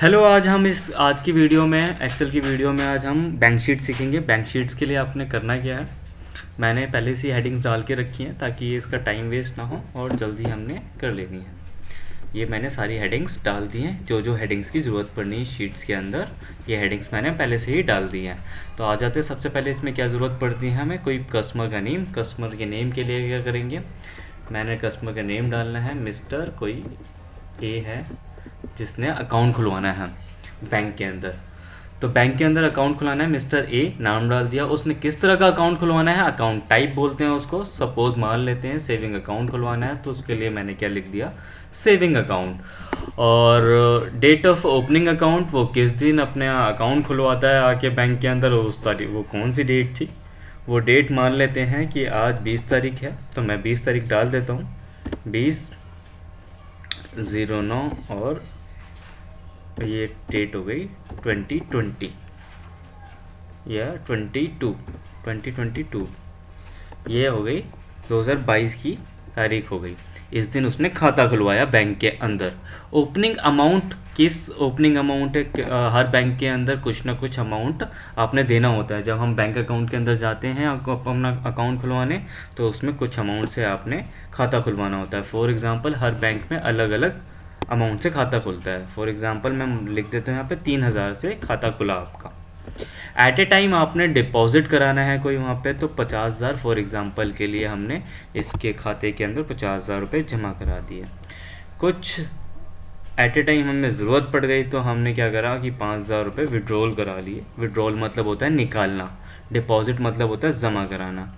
Hello, आज की video में एक्सेल की वीडियो में आज हम बैंक शीट सीखेंगे। बैंक शीट्स के लिए आपने करना क्या है, मैंने पहले से हेडिंग्स डाल के रखी हैं ताकि इसका टाइम वेस्ट ना हो और जल्दी हमने कर लेनी है। ये मैंने सारी हेडिंग्स डाल दी हैं, जो जो हेडिंग्स की ज़रूरत पड़नी है शीट्स के अंदर, ये हेडिंग्स मैंने पहले से ही डाल दी हैं। तो आ जाते हैं, सबसे पहले इसमें क्या ज़रूरत पड़ती है हमें, कोई कस्टमर का नेम। कस्टमर के नेम के लिए क्या करेंगे, मैंने कस्टमर का नेम डालना है मिस्टर कोई ए है जिसने अकाउंट खुलवाना है बैंक के अंदर। तो बैंक के अंदर अकाउंट खुलवाना है, मिस्टर ए नाम डाल दिया। उसने किस तरह का अकाउंट खुलवाना है, अकाउंट टाइप बोलते हैं उसको। सपोज मान लेते हैं सेविंग अकाउंट खुलवाना है, तो उसके लिए मैंने क्या लिख दिया, सेविंग अकाउंट। और डेट ऑफ ओपनिंग अकाउंट, वो किस दिन अपने अकाउंट खुलवाता है आके बैंक के अंदर, उस तारीख वो कौन सी डेट थी, वो डेट मान लेते हैं कि आज 20 तारीख है, तो मैं 20 तारीख डाल देता हूँ, 20/09। और ये डेट हो गई 2020 या 2022, ये हो गई 2022 की तारीख हो गई। इस दिन उसने खाता खुलवाया बैंक के अंदर। ओपनिंग अमाउंट, किस ओपनिंग अमाउंट है, हर बैंक के अंदर कुछ ना कुछ अमाउंट आपने देना होता है। जब हम बैंक अकाउंट के अंदर जाते हैं अपना अकाउंट खुलवाने, तो उसमें कुछ अमाउंट से आपने खाता खुलवाना होता है। फॉर एग्जांपल हर बैंक में अलग अलग अमाउंट से खाता खुलता है। फॉर एग्जांपल मैं लिख देता हूँ यहाँ पे 3000 से खाता खुला आपका। एट ए टाइम आपने डिपॉजिट कराना है कोई वहाँ पे, तो 50,000 फॉर एग्जांपल के लिए हमने इसके खाते के अंदर 50,000 रुपये जमा करा दिए। कुछ एट ए टाइम हमें ज़रूरत पड़ गई तो हमने क्या करा कि 5,000 रुपये विड्रॉल करा लिए। विड्रॉल मतलब होता है निकालना, डिपॉजिट मतलब होता है जमा कराना।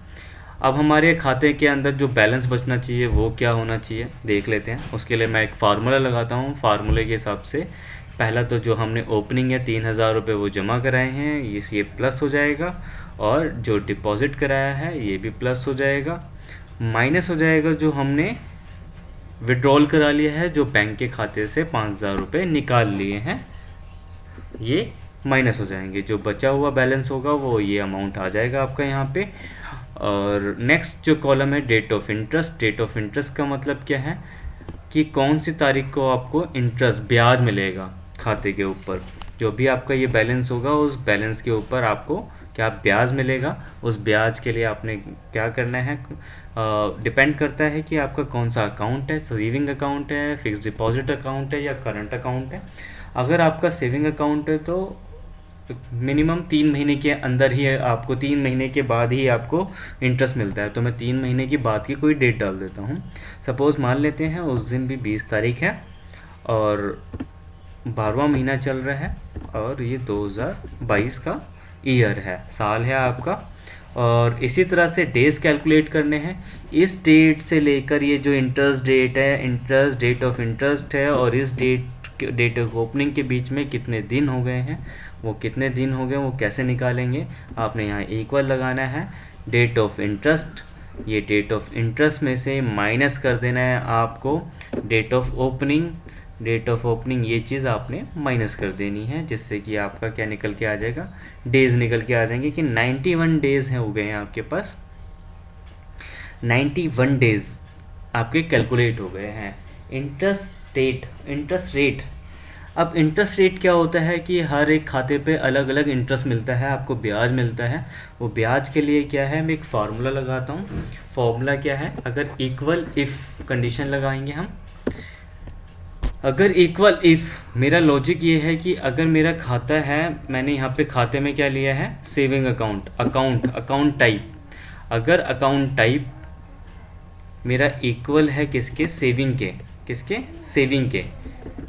अब हमारे खाते के अंदर जो बैलेंस बचना चाहिए वो क्या होना चाहिए देख लेते हैं। उसके लिए मैं एक फार्मूला लगाता हूँ। फार्मूले के हिसाब से पहला तो जो हमने ओपनिंग है 3,000 रुपये वो जमा कराए हैं, ये प्लस हो जाएगा, और जो डिपॉजिट कराया है ये भी प्लस हो जाएगा। माइनस हो जाएगा जो हमने विड्रॉल करा लिया है, जो बैंक के खाते से 5,000 रुपये निकाल लिए हैं, ये माइनस हो जाएंगे। जो बचा हुआ बैलेंस होगा वो ये अमाउंट आ जाएगा आपका यहाँ पे। और नेक्स्ट जो कॉलम है date of interest. Date of interest का मतलब क्या है कि कौन सी तारीख को आपको इंटरेस्ट ब्याज मिलेगा खाते के ऊपर। जो भी आपका ये बैलेंस होगा उस बैलेंस के ऊपर आपको क्या ब्याज मिलेगा। उस ब्याज के लिए आपने क्या करना है, डिपेंड करता है कि आपका कौन सा अकाउंट है, सेविंग अकाउंट है, फिक्स डिपॉजिट अकाउंट है या करंट अकाउंट है। अगर आपका सेविंग अकाउंट है तो मिनिमम 3 महीने के अंदर ही आपको, 3 महीने के बाद ही आपको इंटरेस्ट मिलता है। तो मैं 3 महीने की बाद की कोई डेट डाल देता हूँ। सपोज़ मान लेते हैं उस दिन भी 20 तारीख है और 12वां महीना चल रहा है और ये 2022 का ईयर है, साल है आपका। और इसी तरह से डेज कैलकुलेट करने हैं। इस डेट से लेकर ये जो इंटरेस्ट डेट है, इंटरेस्ट डेट ऑफ इंटरेस्ट है, और इस डेट ऑफ ओपनिंग के बीच में कितने दिन हो गए हैं, वो कितने दिन हो गए वो कैसे निकालेंगे। आपने यहाँ इक्वल लगाना है डेट ऑफ इंटरेस्ट, ये डेट ऑफ इंटरेस्ट में से माइनस कर देना है आपको date of opening. Date of opening ये चीज़ आपने माइनस कर देनी है, जिससे कि आपका क्या निकल के आ जाएगा, डेज निकल के आ जाएंगे कि 91 डेज हैं हो गए हैं आपके पास। 91 डेज आपके कैलकुलेट हो गए हैं। Interest rate. अब इंटरेस्ट रेट क्या होता है कि हर एक खाते पे अलग अलग इंटरेस्ट मिलता है, आपको ब्याज मिलता है। वो ब्याज के लिए क्या है, मैं एक फार्मूला लगाता हूँ। फार्मूला क्या है, अगर इक्वल इफ़ कंडीशन लगाएंगे हम। अगर इक्वल इफ़, मेरा लॉजिक ये है कि अगर मेरा खाता है, मैंने यहाँ पे खाते में क्या लिया है, सेविंग अकाउंट, अकाउंट टाइप। अगर अकाउंट टाइप मेरा इक्वल है किसके, सेविंग के,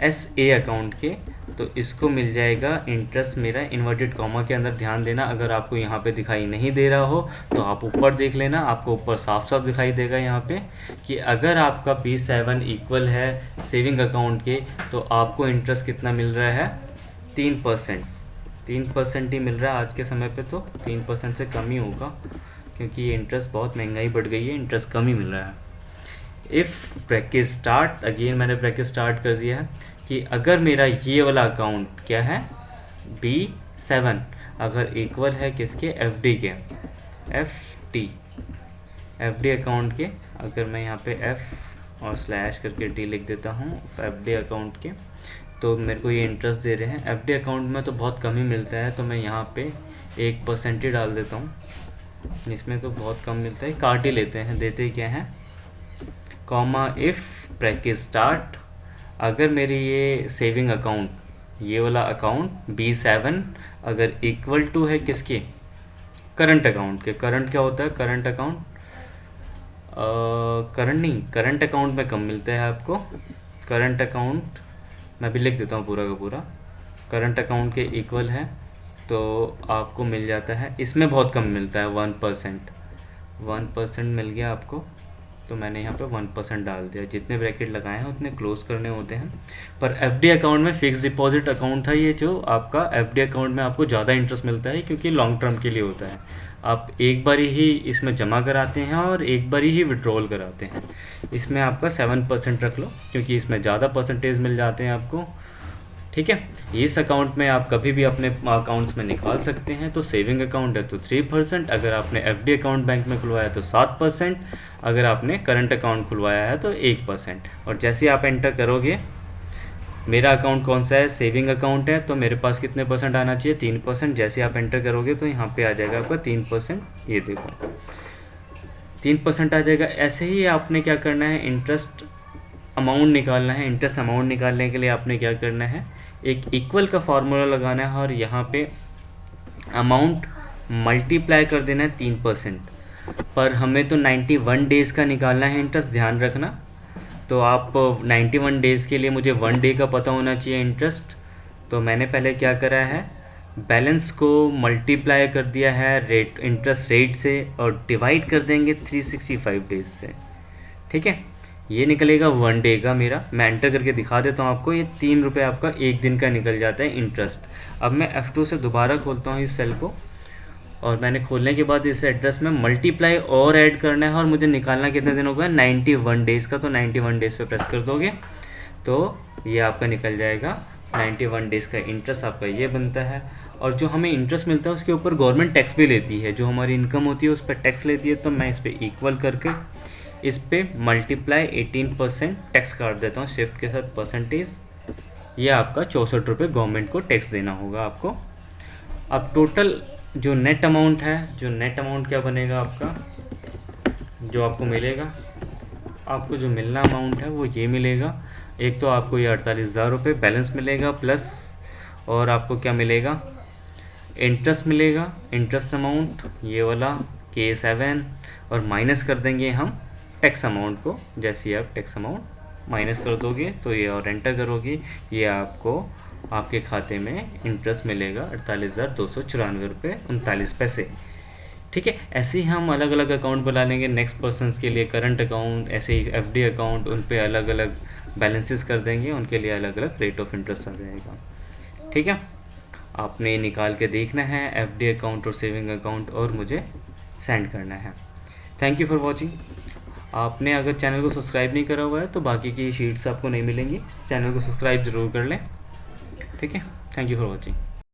SA अकाउंट के, तो इसको मिल जाएगा इंटरेस्ट मेरा इन्वर्टेड कॉमा के अंदर। ध्यान देना, अगर आपको यहाँ पे दिखाई नहीं दे रहा हो तो आप ऊपर देख लेना, आपको ऊपर साफ साफ दिखाई देगा यहाँ पे कि अगर आपका P7 इक्वल है सेविंग अकाउंट के, तो आपको इंटरेस्ट कितना मिल रहा है, 3%। 3% ही मिल रहा है आज के समय पे, तो 3% से कम ही होगा क्योंकि ये इंटरेस्ट बहुत महंगाई बढ़ गई है, इंटरेस्ट कम ही मिल रहा है। इफ़ ब्रैकेट स्टार्ट, अगेन मैंने ब्रैकेट स्टार्ट कर दिया है कि अगर मेरा ये वाला अकाउंट क्या है, B7, अगर इक्वल है किसके, FD के, FD अकाउंट के, अगर मैं यहाँ पे F और स्लैश करके D लिख देता हूँ FD अकाउंट के, तो मेरे को ये इंटरेस्ट दे रहे हैं। एफडी अकाउंट में तो बहुत कम ही मिलता है, तो मैं यहाँ पे 1% ही डाल देता हूँ, इसमें तो बहुत कम मिलता है, काट ही लेते हैं। देते क्या है, कॉमा इफ़ ब्रैकेट स्टार्ट, अगर मेरी ये सेविंग अकाउंट, ये वाला अकाउंट B7 अगर इक्वल टू है किसके, करंट अकाउंट के। करंट क्या होता है, करंट अकाउंट, करंट नहीं, करंट अकाउंट में कम मिलता है आपको। करंट अकाउंट मैं भी लिख देता हूँ पूरा का पूरा, करंट अकाउंट के इक्वल है तो आपको मिल जाता है, इसमें बहुत कम मिलता है 1%, 1% मिल गया आपको। तो मैंने यहाँ पे 1% डाल दिया, जितने ब्रैकेट लगाए हैं उतने क्लोज करने होते हैं। पर एफडी अकाउंट में फिक्स डिपॉजिट अकाउंट था ये, जो आपका एफडी अकाउंट में आपको ज़्यादा इंटरेस्ट मिलता है क्योंकि लॉन्ग टर्म के लिए होता है। आप एक बारी ही इसमें जमा कराते हैं और एक बारी ही विड्रॉल कराते हैं। इसमें आपका 7% रख लो क्योंकि इसमें ज़्यादा परसेंटेज मिल जाते हैं आपको, ठीक है। इस अकाउंट में आप कभी भी अपने अकाउंट्स में निकाल सकते हैं। तो सेविंग अकाउंट है तो 3%, अगर आपने एफडी अकाउंट बैंक में खुलवाया तो 7%, अगर आपने करंट अकाउंट खुलवाया है तो 1%। और जैसे आप एंटर करोगे, मेरा अकाउंट कौन सा है, सेविंग अकाउंट है, तो मेरे पास कितने परसेंट आना चाहिए, 3%। जैसे आप एंटर करोगे तो यहाँ पे आ जाएगा आपका 3%, ये देखो 3% आ जाएगा। ऐसे ही आपने क्या करना है, इंटरेस्ट अमाउंट निकालना है। इंटरेस्ट अमाउंट निकालने के लिए आपने क्या करना है, एक इक्वल का फार्मूला लगाना है और यहाँ पे अमाउंट मल्टीप्लाई कर देना है 3%। पर हमें तो 91 डेज़ का निकालना है इंटरेस्ट, ध्यान रखना। तो आप 91 डेज़ के लिए मुझे 1 डे का पता होना चाहिए इंटरेस्ट। तो मैंने पहले क्या करा है, बैलेंस को मल्टीप्लाई कर दिया है रेट, इंटरेस्ट रेट से, और डिवाइड कर देंगे 365 डेज से, ठीक है। ये निकलेगा 1 डे का मेरा। मैं एंटर करके दिखा देता हूँ आपको, ये 3 रुपये आपका एक दिन का निकल जाता है इंटरेस्ट। अब मैं F2 से दोबारा खोलता हूँ इस सेल को, और मैंने खोलने के बाद इस एड्रेस में मल्टीप्लाई और ऐड करना है, और मुझे निकालना कितने दिन हो गया, 91 डेज़ का। तो 91 डेज़ पे प्रेस कर दोगे तो ये आपका निकल जाएगा 91 डेज़ का इंटरेस्ट आपका ये बनता है। और जो हमें इंटरेस्ट मिलता है उसके ऊपर गवर्नमेंट टैक्स भी लेती है, जो हमारी इनकम होती है उस पर टैक्स लेती है। तो मैं इस पर इक्वल करके इस पर मल्टीप्लाई 18% टैक्स काट देता हूँ शिफ्ट के साथ परसेंटेज। ये आपका 64 रुपये गवर्नमेंट को टैक्स देना होगा आपको। अब टोटल जो नेट अमाउंट है, जो नेट अमाउंट क्या बनेगा आपका, जो आपको मिलेगा, आपको जो मिलना अमाउंट है वो ये मिलेगा। एक तो आपको ये 48,000 रुपये बैलेंस मिलेगा, प्लस और आपको क्या मिलेगा, इंटरेस्ट मिलेगा, इंटरेस्ट अमाउंट ये वाला K7, और माइनस कर देंगे हम टैक्स अमाउंट को। जैसे ही आप टैक्स अमाउंट माइनस कर दोगे तो ये और एंटर करोगे, ये आपको आपके खाते में इंटरेस्ट मिलेगा 48,294 रुपये 39 पैसे, ठीक है। ऐसे ही हम अलग अलग अकाउंट बना लेंगे नेक्स्ट पर्सनस के लिए, करंट अकाउंट, ऐसे ही एफडी अकाउंट, उन पे अलग अलग बैलेंसेस कर देंगे, उनके लिए अलग अलग रेट ऑफ इंटरेस्ट आ जाएगा, ठीक है। आपने निकाल के देखना है एफडी अकाउंट और सेविंग अकाउंट, और मुझे सेंड करना है। Thank you for watching. आपने अगर चैनल को सब्सक्राइब नहीं करा हुआ है तो बाकी की शीट्स आपको नहीं मिलेंगी, चैनल को सब्सक्राइब ज़रूर कर लें, ठीक है। Thank you for watching.